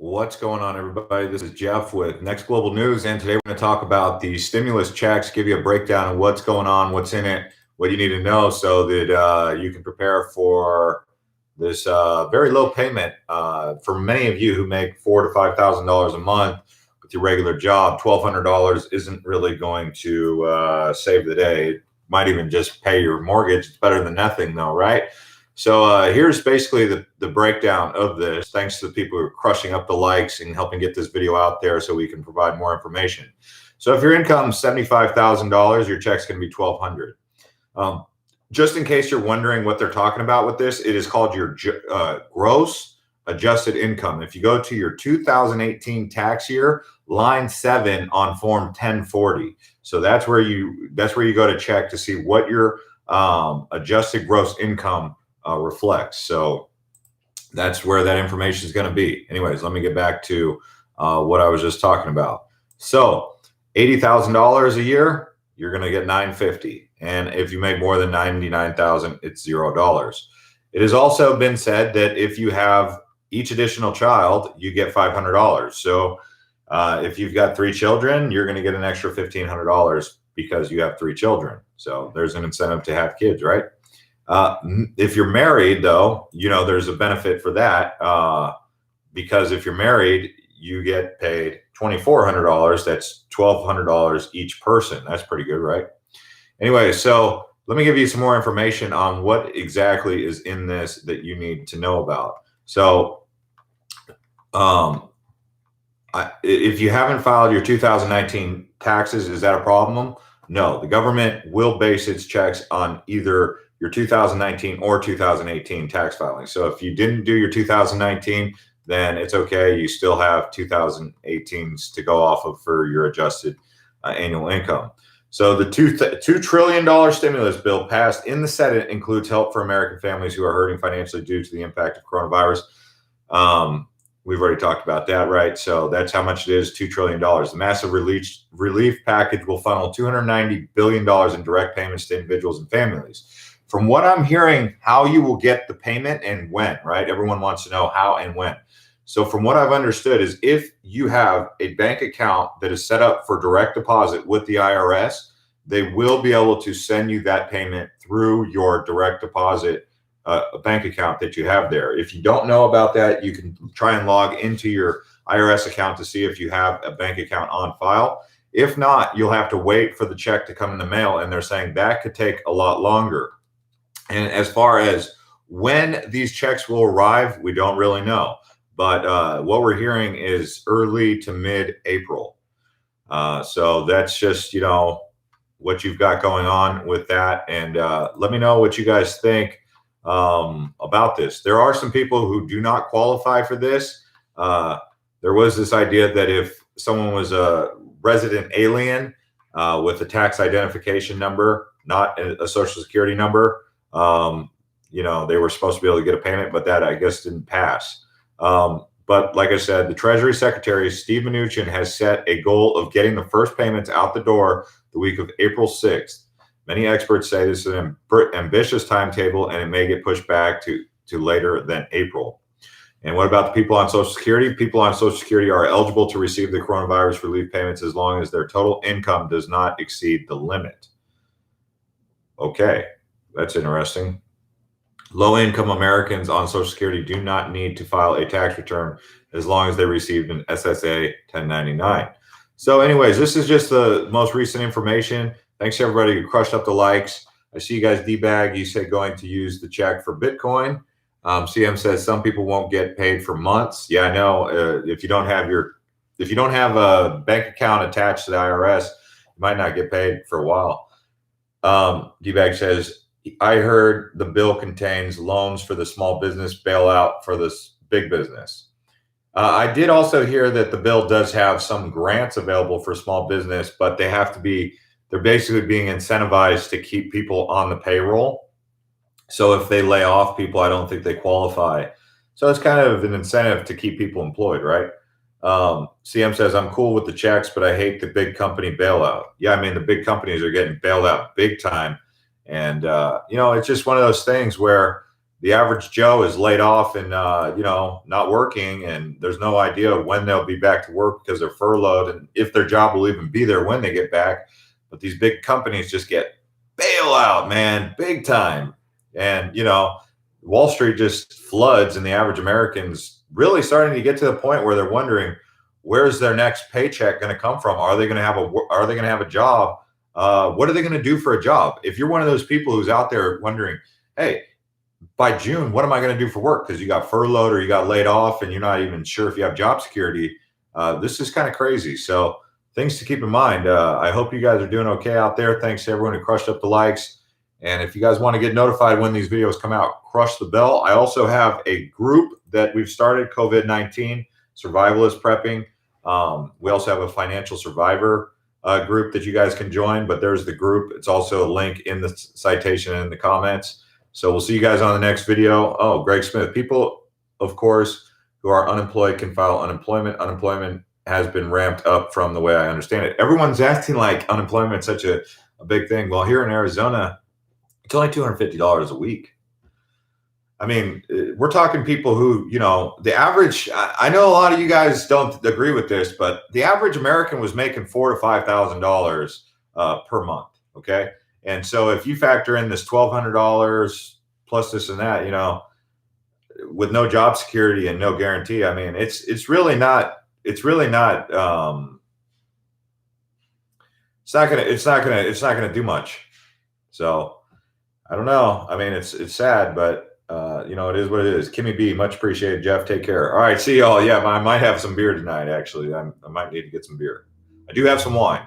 What's going on, everybody? This is Jeff with Next Global News, and today we're going to talk about the stimulus checks, give you a breakdown of what's going on, what's in it, what you need to know so that you can prepare for this very low payment. For many of you who make $4,000 to $5,000 a month with your regular job, $1,200 isn't really going to save the day. It might even just pay your mortgage. It's better than nothing, though, right? So here's basically the breakdown of this. Thanks to the people who are crushing up the likes and helping get this video out there so we can provide more information. So if your income is $75,000, your check's going to be $1,200. Just in case you're wondering what they're talking about with this, it is called your gross adjusted income. If you go to your 2018 tax year, line 7 on form 1040. So that's where you go to check to see what your adjusted gross income reflects. So that's where that information is going to be. Anyways, let me get back to what I was just talking about. So $80,000 a year, you're going to get $950. And if you make more than $99,000, it's $0. It has also been said that if you have each additional child, you get $500. So if you've got 3 children, you're going to get an extra $1,500 because you have 3 children. So there's an incentive to have kids, right? If you're married, though, there's a benefit for that because if you're married, you get paid $2,400. That's $1,200 each person. That's pretty good, right? Anyway, so let me give you some more information on what exactly is in this that you need to know about. So if you haven't filed your 2019 taxes, is that a problem? No, the government will base its checks on either your 2019 or 2018 tax filing. So if you didn't do your 2019, then it's okay. You still have 2018s to go off of for your adjusted annual income. So the $2 trillion stimulus bill passed in the Senate includes help for American families who are hurting financially due to the impact of coronavirus. We've already talked about that, right? So that's how much it is, $2 trillion. The massive relief package will funnel $290 billion in direct payments to individuals and families. From what I'm hearing, how you will get the payment and when, right? Everyone wants to know how and when. So from what I've understood is if you have a bank account that is set up for direct deposit with the IRS, they will be able to send you that payment through your direct deposit bank account that you have there. If you don't know about that, you can try and log into your IRS account to see if you have a bank account on file. If not, you'll have to wait for the check to come in the mail, and they're saying that could take a lot longer. And as far as when these checks will arrive, we don't really know. But what we're hearing is early to mid-April. So that's just, what you've got going on with that. And let me know what you guys think about this. There are some people who do not qualify for this. There was this idea that if someone was a resident alien with a tax identification number, not a social security number, they were supposed to be able to get a payment, but that I guess didn't pass. But like I said, the Treasury Secretary, Steve Mnuchin, has set a goal of getting the first payments out the door the week of April 6th. Many experts say this is an ambitious timetable, and it may get pushed back to later than April. And what about the people on Social Security? People on Social Security are eligible to receive the coronavirus relief payments as long as their total income does not exceed the limit. Okay, that's interesting. Low-income Americans on Social Security do not need to file a tax return as long as they received an SSA 1099. So anyways, this is just the most recent information. Thanks to everybody who crushed up the likes. I see you guys, D-Bag, you said going to use the check for Bitcoin. CM says some people won't get paid for months. Yeah, I know. If you don't have a bank account attached to the IRS, you might not get paid for a while. D-Bag says, I heard the bill contains loans for the small business bailout for this big business. I did also hear that the bill does have some grants available for small business, but they're basically being incentivized to keep people on the payroll. So if they lay off people, I don't think they qualify. So it's kind of an incentive to keep people employed, right? CM says, I'm cool with the checks, but I hate the big company bailout. Yeah, I mean, the big companies are getting bailed out big time. And, it's just one of those things where the average Joe is laid off and not working, and there's no idea when they'll be back to work because they're furloughed, and if their job will even be there when they get back. But these big companies just get bailout, man, big time, and Wall Street just floods, and the average American's really starting to get to the point where they're wondering, where's their next paycheck going to come from? Are they going to have a job? What are they going to do for a job? If you're one of those people who's out there wondering, hey, by June, what am I going to do for work? Because you got furloughed or you got laid off and you're not even sure if you have job security. This is kind of crazy. So things to keep in mind. I hope you guys are doing okay out there. Thanks to everyone who crushed up the likes. And if you guys want to get notified when these videos come out, crush the bell. I also have a group that we've started, COVID-19 Survivalist Prepping. We also have a financial survivor group that you guys can join, but there's the group. It's also a link in the citation in the comments. So we'll see you guys on the next video. Oh, Greg Smith. People, of course, who are unemployed can file unemployment. Unemployment has been ramped up from the way I understand it. Everyone's acting like unemployment is such a big thing. Well, here in Arizona, it's only $250 a week. I mean, we're talking people who, the average, I know a lot of you guys don't agree with this, but the average American was making $4,000 to $5,000 per month. Okay. And so if you factor in this $1,200 plus this and that, with no job security and no guarantee, I mean, it's really not gonna do much. So I don't know. I mean, it's sad, but it is what it is. Kimmy B, much appreciated. Jeff, take care. All right, see y'all. Yeah, I might have some beer tonight. Actually, I might need to get some beer. I do have some wine.